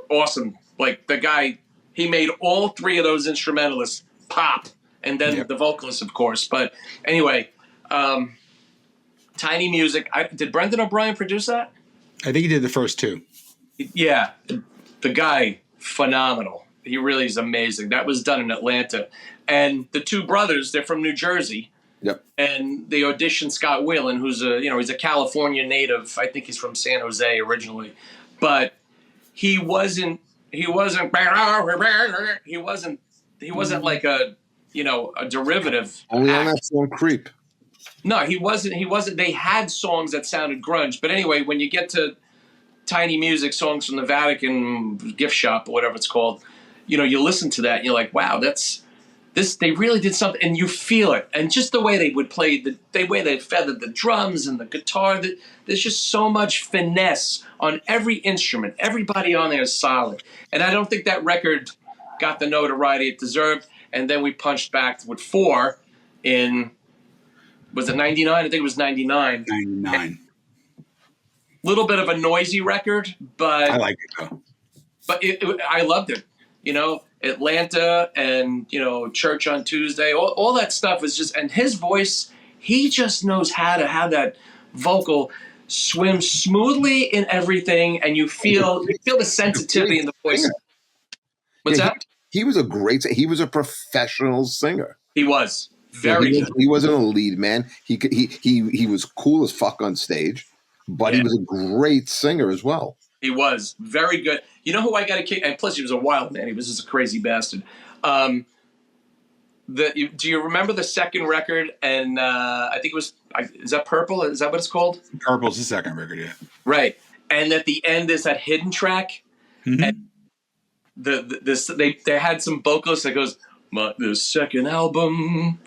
awesome. Like the guy, he made all three of those instrumentalists pop. And then the vocalist, of course. But anyway, Tiny Music. Did Brendan O'Brien produce that? I think he did the first two. Yeah. The guy, phenomenal. He really is amazing. That was done in Atlanta. And the two brothers, they're from New Jersey. Yep. And they auditioned Scott Weiland, who's he's a California native. I think he's from San Jose originally. But he wasn't like a derivative. Only on that song "Creep." No, he wasn't. They had songs that sounded grunge, but anyway, when you get to Tiny Music, songs from the Vatican gift shop or whatever it's called, you listen to that and you're like, wow, this. They really did something, and you feel it. And just the way they would play, the way they feathered the drums and the guitar, there's just so much finesse on every instrument. Everybody on there is solid, and I don't think that record got the notoriety it deserved. And then we punched back with 4 in, was it 99? I think it was 99. 99. Little bit of a noisy record, but I like it though. But I loved it. Atlanta and, Church on Tuesday, all that stuff is just, and his voice, he just knows how to have that vocal swim smoothly in everything, and you feel the sensitivity in the voice. What's that? He was a professional singer. He was very good. He wasn't a lead man. He was cool as fuck on stage, but he was a great singer as well. He was very good. You know who I got to kick? And plus, he was a wild man. He was just a crazy bastard. Do you remember the second record? And I think it was, is that Purple? Is that what it's called? Purple's the second record, yeah. Right. And at the end is that hidden track. Mm-hmm. And they had some vocalist that goes, the second album.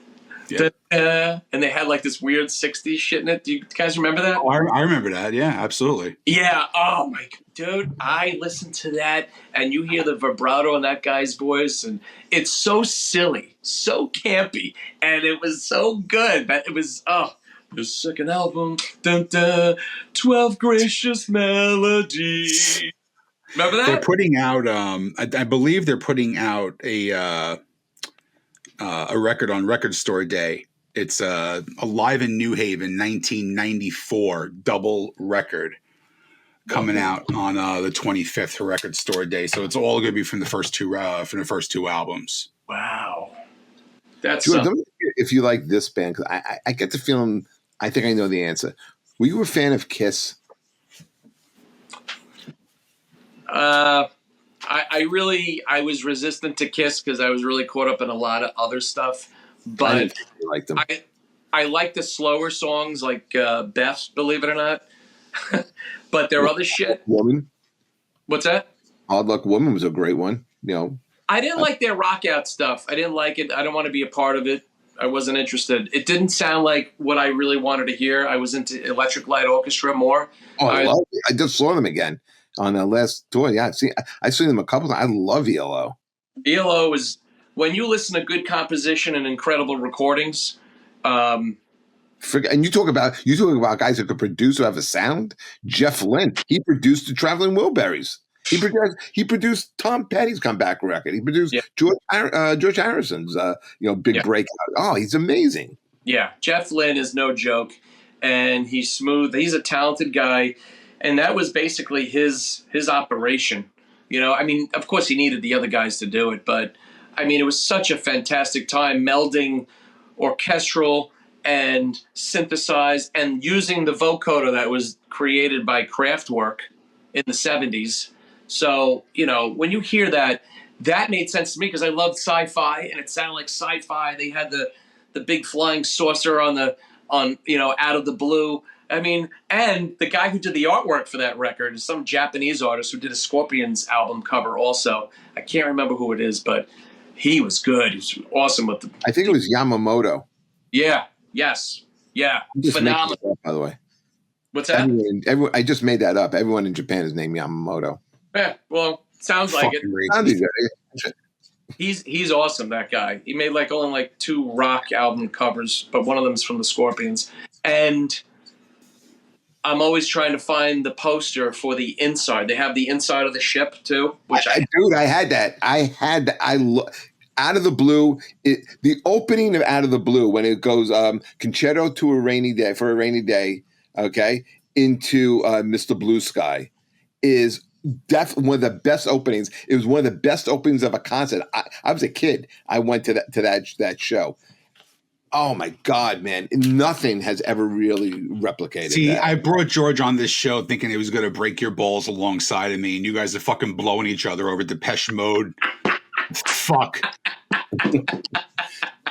Yeah. And they had like this weird 60s shit in it. Do you guys remember that? Oh, I remember that. Yeah, absolutely. Yeah. Oh my God, dude. I listened to that and you hear the vibrato in that guy's voice and it's so silly, so campy. And it was so good that it was, the second album, dun, dun, 12 gracious melodies. Remember that? They're putting out, I believe they're putting out a record on Record Store Day. It's a Live in New Haven 1994 double record coming out on the 25th for Record Store Day. So it's all going to be from the first two albums. Wow, that's George, if you like this band, because I get the feeling I think I know the answer. Were you a fan of Kiss? I was resistant to Kiss because I was really caught up in a lot of other stuff. But I didn't really like them. I like the slower songs like Beth, believe it or not. But their other shit. Woman. What's that? Odd Luck Woman was a great one. I didn't like their rock out stuff. I didn't like it. I don't want to be a part of it. I wasn't interested. It didn't sound like what I really wanted to hear. I was into Electric Light Orchestra more. Oh, I love it. I just saw them again on the last tour. Yeah, I seen them a couple times. I love ELO. ELO was when you listen to good composition and incredible recordings, And you talk about guys who could produce or have a sound. Jeff Lynne, he produced the Traveling Wilburys. He produced Tom Petty's comeback record. He produced Yeah. George Harrison's big Yeah. breakout. Oh, he's amazing. Yeah, Jeff Lynne is no joke, and he's smooth. He's a talented guy, and that was basically his operation. I mean, of course he needed the other guys to do it, but I mean, it was such a fantastic time melding orchestral and synthesized and using the vocoder that was created by Kraftwerk in the 70s. So, when you hear that made sense to me because I loved sci-fi and it sounded like sci-fi. They had the big flying saucer on Out of the Blue. I mean, and the guy who did the artwork for that record is some Japanese artist who did a Scorpions album cover also. I can't remember who it is, but he was good. He was awesome with I think it was Yamamoto. Yeah. Yes. Yeah. Just Phenomenal. Up, by the way. What's that? Everyone, I just made that up. Everyone in Japan is named Yamamoto. Yeah. Well, sounds like it. He's awesome, that guy. He made only 2 rock album covers, but one of them is from the Scorpions. And I'm always trying to find the poster for the inside. They have the inside of the ship too, which I had that. Out of the Blue, the opening of Out of the Blue when it goes Concerto to a Rainy Day, okay, into Mr. Blue Sky is definitely one of the best openings. It was one of the best openings of a concert. I was a kid. I went to that show. Oh my God, man! Nothing has ever really replicated. See, that. I brought George on this show thinking he was going to break your balls alongside of me, and you guys are fucking blowing each other over Depeche Mode. Fuck.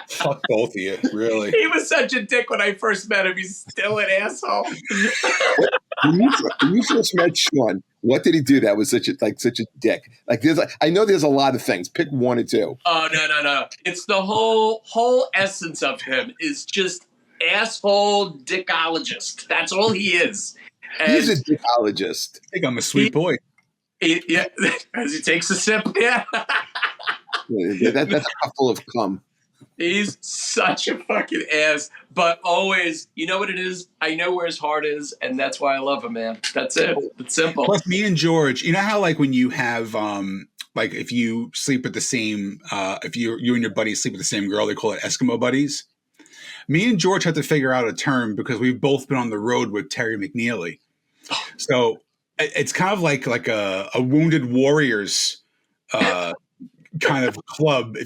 Fuck both of you, really. He was such a dick when I first met him. He's still an asshole. When you first met Sean, what did he do that was such a dick? I know there's a lot of things. Pick one or two. Oh no! It's the whole essence of him is just asshole dickologist. That's all he is. And he's a dickologist. I think I'm a sweet boy. Yeah, as he takes a sip. Yeah. That's a cup full of cum. He's such a fucking ass, but always, you know what it is? I know where his heart is, and that's why I love him, man. That's it. It's simple. Plus, me and George, you know how when you have if you sleep with the same, if you and your buddies sleep with the same girl, they call it Eskimo buddies. Me and George had to figure out a term because we've both been on the road with Terry McNeely. So it's kind of like a Wounded Warriors kind of club.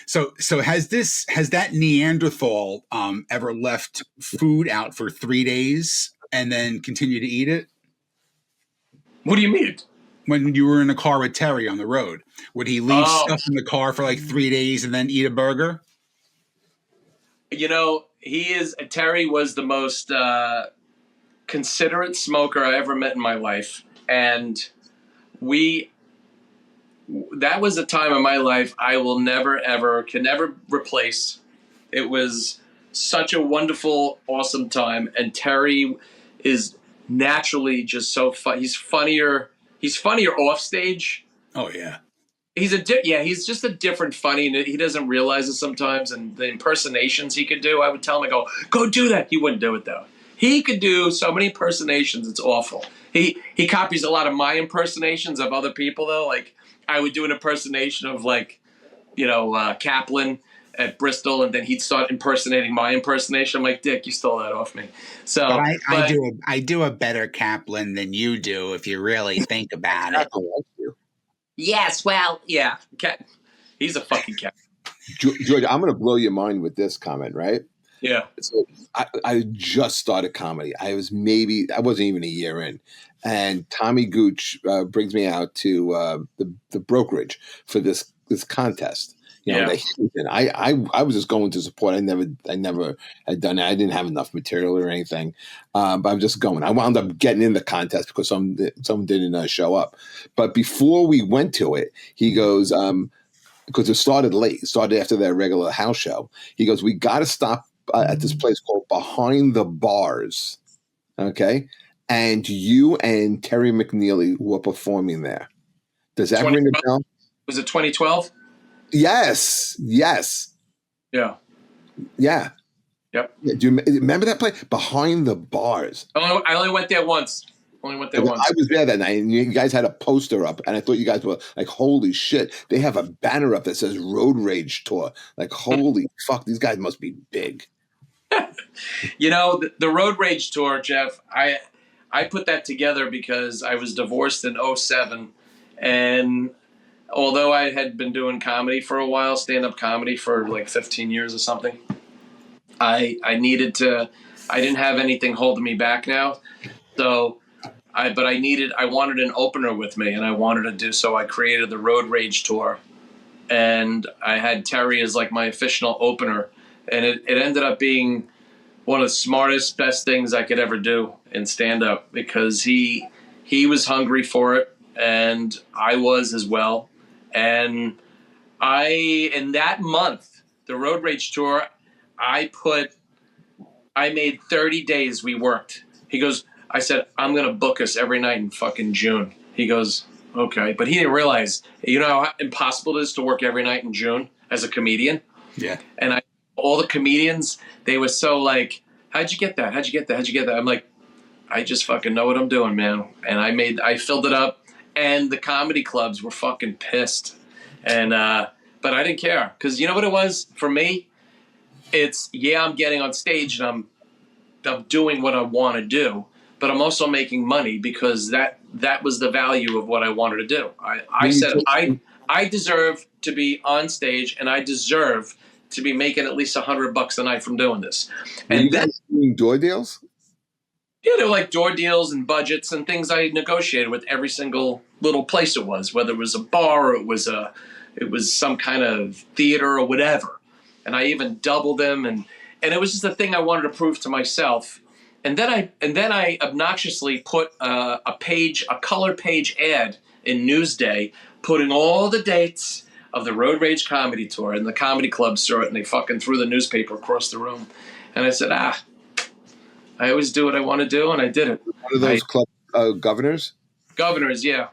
So has that Neanderthal ever left food out for 3 days and then continue to eat it? What do you mean? When you were in a car with Terry on the road, would he leave stuff in the car for 3 days and then eat a burger? Terry was the most considerate smoker I ever met in my life. And that was a time in my life I will can never replace. It was such a wonderful, awesome time. And Terry is naturally just so fun. He's funnier off stage. Oh yeah. He's just a different funny, and he doesn't realize it sometimes. And the impersonations he could do, I would tell him, go do that. He wouldn't do it though. He could do so many impersonations, it's awful. He copies a lot of my impersonations of other people though. I would do an impersonation of Kaplan at Bristol, and then he'd start impersonating my impersonation. I'm like, Dick, you stole that off me. So but I do a better Kaplan than you do if you really think about it. Yes, well, yeah. He's a fucking cat. George, I'm going to blow your mind with this comment, right? Yeah. So I just started comedy. I wasn't even a year in. And Tommy Gooch brings me out to the brokerage for this contest. I was just going to support. I never had done it. I didn't have enough material or anything, but I'm just going. I wound up getting in the contest because someone didn't show up. But before we went to it, he goes, because it started late. It started after their regular house show. He goes, we got to stop at this place called Behind the Bars, okay? And you and Terry McNeely were performing there. Does that ring a bell? Was it 2012? Yes. Yeah. Yeah. Yep. Do you remember that play? Behind the Bars. Oh, I only went there once. I was there that night, and you guys had a poster up, and I thought you guys were like, holy shit. They have a banner up that says Road Rage Tour. Like, holy fuck, these guys must be big. You know, the Road Rage Tour, Jeff, I put that together because I was divorced in 2007, and although I had been doing comedy for a while, stand-up comedy for like 15 years or something, I didn't have anything holding me back now. So I wanted an opener with me, and I wanted to do so. I created the Road Rage Tour, and I had Terry as like my official opener, and it ended up being one of the smartest, best things I could ever do in stand-up, because he was hungry for it, and I was as well. And in that month, the Road Rage Tour, I made 30 days we worked. He goes, I said, I'm going to book us every night in fucking June. He goes, okay. But he didn't realize, you know how impossible it is to work every night in June as a comedian? Yeah. And all the comedians, they were so like, how'd you get that? How'd you get that? How'd you get that? I'm like, I just fucking know what I'm doing, man. And I filled it up, and the comedy clubs were fucking pissed. And, but I didn't care. Cause you know what it was for me? It's, I'm getting on stage and I'm doing what I want to do, but I'm also making money, because that was the value of what I wanted to do. I said, I deserve to be on stage, and I deserve to be making at least $100 a night from doing this. And you guys doing door deals? Yeah, they were like door deals and budgets and things I negotiated with every single little place it was, whether it was a bar or it was some kind of theater or whatever. And I even doubled them, and it was just a thing I wanted to prove to myself. And then I obnoxiously put a color page ad in Newsday, putting all the dates of the Road Rage Comedy Tour, and the comedy club saw it, and they fucking threw the newspaper across the room. And I said, I always do what I want to do, and I did it. One of those club governors? Governors, yeah.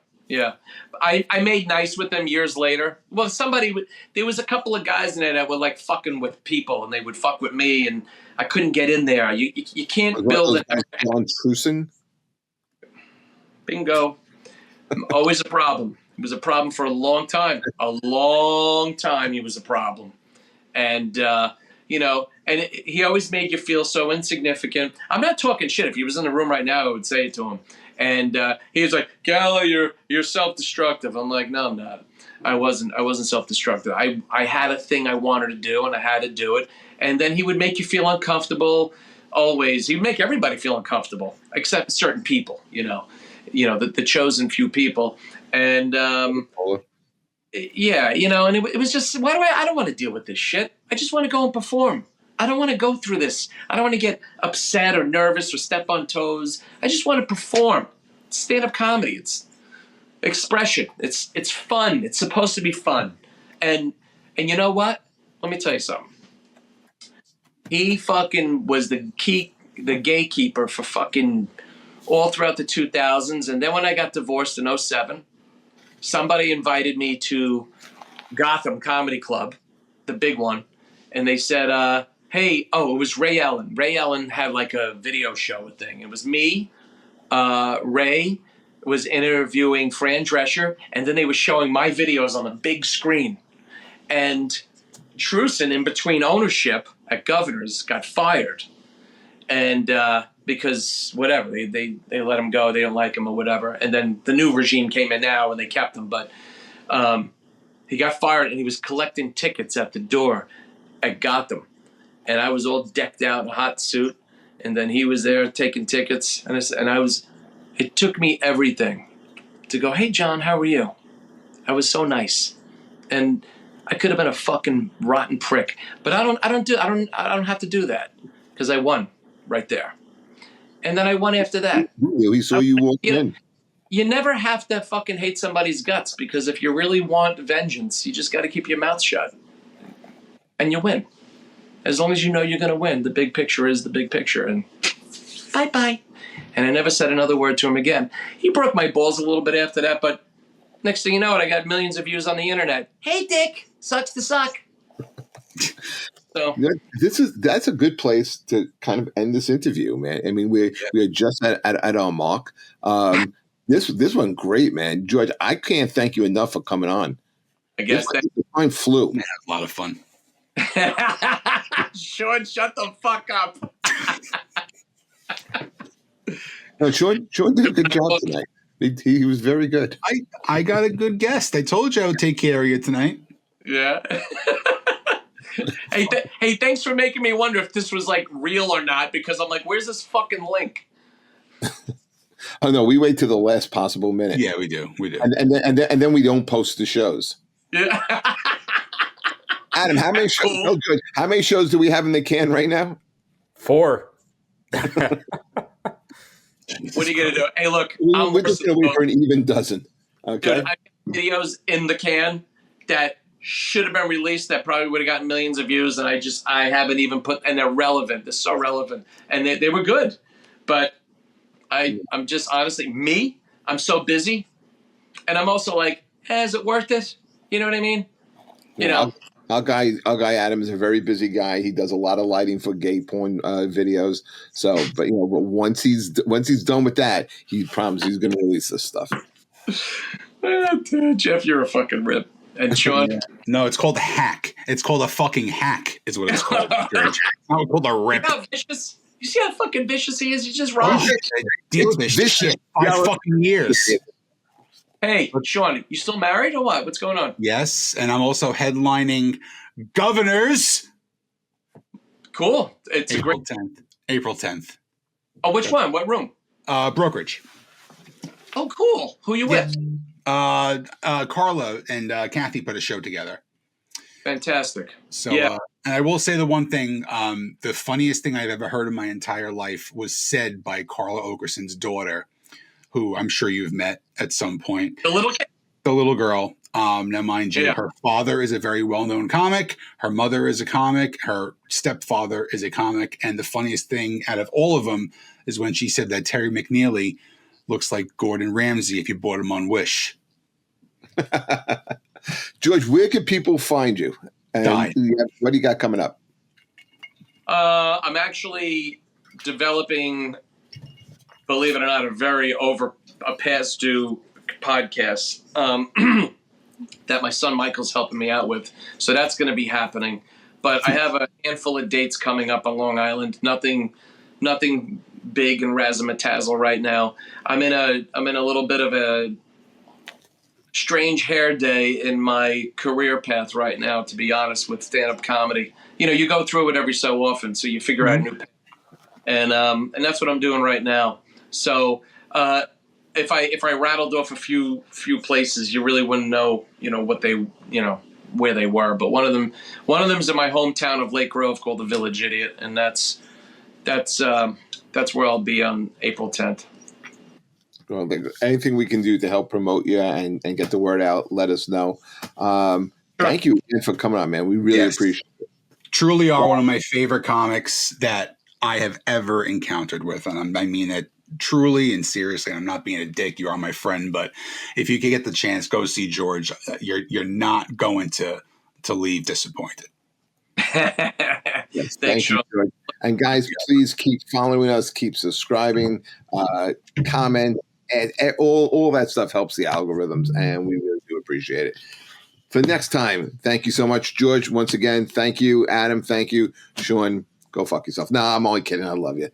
I made nice with them years later. Well, there was a couple of guys in there that were like fucking with people, and they would fuck with me, and I couldn't get in there. You can't build it. John Truson? Bingo. Always a problem. It was a problem for a long time. A long time he was a problem. And, he always made you feel so insignificant. I'm not talking shit. If he was in the room right now, I would say it to him. And he was like, Gallo, you're self-destructive. I'm like, no, I'm not. I wasn't self-destructive. I had a thing I wanted to do, and I had to do it. And then he would make you feel uncomfortable. Always, he would make everybody feel uncomfortable, except certain people. The chosen few people. And and it was just, I don't want to deal with this shit. I just want to go and perform. I don't want to go through this. I don't want to get upset or nervous or step on toes. I just want to perform. It's stand-up comedy. It's expression. It's fun. It's supposed to be fun. And you know what? Let me tell you something. He fucking was the gatekeeper for fucking all throughout the 2000s. And then when I got divorced in 2007, somebody invited me to Gotham Comedy Club, the big one. And they said, hey, it was Ray Allen. Ray Allen had like a video show thing. It was me, Ray was interviewing Fran Drescher, and then they were showing my videos on the big screen. And Truson, in between ownership at Governor's, got fired. And because whatever, they let him go, they don't like him or whatever. And then the new regime came in now, and they kept him. But he got fired, and he was collecting tickets at the door at Gotham. And I was all decked out in a hot suit, and then he was there taking tickets, it took me everything to go, hey John, how are you? I was so nice. And I could have been a fucking rotten prick, but I don't have to do that, because I won right there. And then I won after that. He saw you walk in. You never have to fucking hate somebody's guts, because if you really want vengeance, you just got to keep your mouth shut. And you win. As long as you know you're going to win, the big picture is the big picture. And bye-bye. And I never said another word to him again. He broke my balls a little bit after that, but Next thing you know, I got millions of views on the internet. Hey, Dick, sucks to suck. So That's a good place to kind of end this interview, man. I mean, we are just at our mark. This one great, man. George, I can't thank you enough for coming on. I guess this time flew. Yeah, a lot of fun. Sean, shut the fuck up. No, Sean did a good job tonight. He was very good. I got a good guest. I told you I would take care of you tonight. Yeah. Hey, thanks for making me wonder if this was like real or not, because I'm like, where's this fucking link? Oh no, we wait to the last possible minute. Yeah, we do. And then we don't post the shows. Yeah. Adam, how many shows? Cool. Oh, good. How many shows do we have in the can right now? 4. What are you gonna do? Hey, look, We're just gonna wait for an even dozen. Okay. Dude, I got videos in the can that should have been released that probably would have gotten millions of views, and I haven't even put, and they're relevant. They're so relevant, and they were good, but I'm just honestly I'm so busy, and I'm also like, is it worth it? You know what I mean? You know. Our guy Adam is a very busy guy. He does a lot of lighting for gay porn videos. So, but once he's done with that, he promises he's going to release this stuff. Jeff, you're a fucking rip. And Sean, no, it's called a hack. It's called a fucking hack, is what it's called. It's not called a rip. You know how vicious? You see how fucking vicious he is? He's just wrong. Did this shit 5 fucking years. Hey, Sean, you still married or what? What's going on? Yes, and I'm also headlining Governors. Cool. It's April 10th. April 10th. Oh, which one? What room? Brokerage. Oh, cool. Who you with? Carla and Kathy put a show together. Fantastic. So, and I will say the one thing, the funniest thing I've ever heard in my entire life was said by Carla Ogerson's daughter, who I'm sure you've met at some point. The little kid? The little girl. Now, mind you, her father is a very well-known comic. Her mother is a comic. Her stepfather is a comic. And the funniest thing out of all of them is when she said that Terry McNeely looks like Gordon Ramsay if you bought him on Wish. George, where can people find you? And what do you got coming up? I'm actually developing, believe it or not, a past due podcast that my son Michael's helping me out with. So that's going to be happening. But I have a handful of dates coming up on Long Island. Nothing big and razzmatazz right now. I'm in a little bit of a strange hair day in my career path right now, to be honest, with stand-up comedy. You go through it every so often, so you figure out a new path. And that's what I'm doing right now. So if I rattled off a few places, you really wouldn't know, what they, where they were. But one of them's in my hometown of Lake Grove called the Village Idiot, and that's where I'll be on April 10th. Well, anything we can do to help promote you and get the word out, let us know. Thank you again for coming on, man. We really appreciate it. Truly are one of my favorite comics that I have ever encountered with. And I mean it truly and seriously. I'm not being a dick. You are my friend. But if you can get the chance, go see George. You're not going to leave disappointed. Yes, thank you, George. And guys, please keep following us, keep subscribing, comment, and all that stuff helps the algorithms, and we really do appreciate it. For next time, thank you so much, George. Once again, thank you, Adam. Thank you, Sean. Go fuck yourself. No, I'm only kidding. I love you.